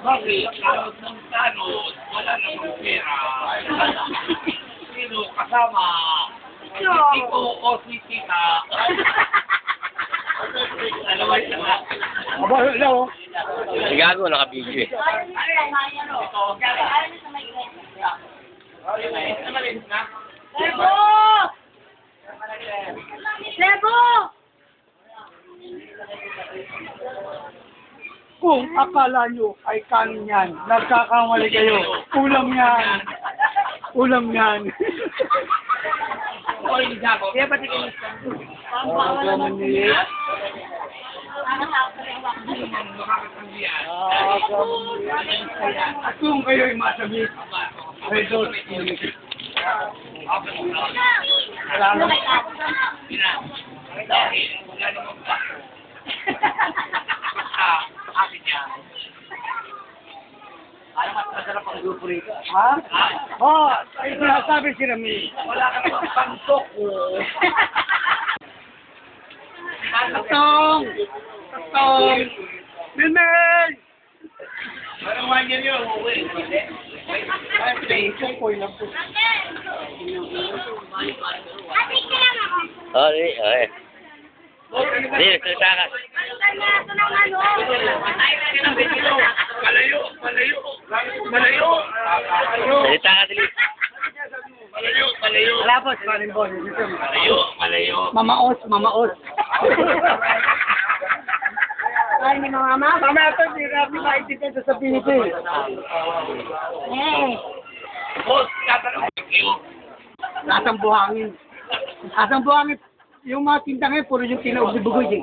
Bakit? Nung tanod, wala namang pera. Sino kasama? Si Tito o si Tita? Alam siya nga. Aba, hello. Gago, naka-video eh. Lebo! Lebo! Kung akala nyo ay kanin yan, nagkakamali kayo. Ulam yan. Ulam yan. Oy, Jago. Kaya pati kinista. At kung kayo'y masabi, ay doon. Salamat. Dahil, wala namang pa. Akin yan. Alam at masarap ang grupo rito. Ha? Oh, ay sinasabi si Rami. Wala ka namang pansok ko. Tatong! Tatong! Milmel! Parang wala niya yun. Ay, thank you lang po. Ate, kailan ako? Oh, di, okay. Di, salita ka. Ito ng ano? Malayo, malayo, malayo. Salita ka, dali. Malayo, malayo. Malapos, parin po. Malayo, malayo. Mamaos, mamaos. Ay, ni mama? Mamaya ito, di Rami makikita sa Pilipinas. Eh. Boss, tatanong kayo. Nasang buhangin. Nasang buhangin. Yung mga tinda ngayon, puro yung tinaog si Bugoy.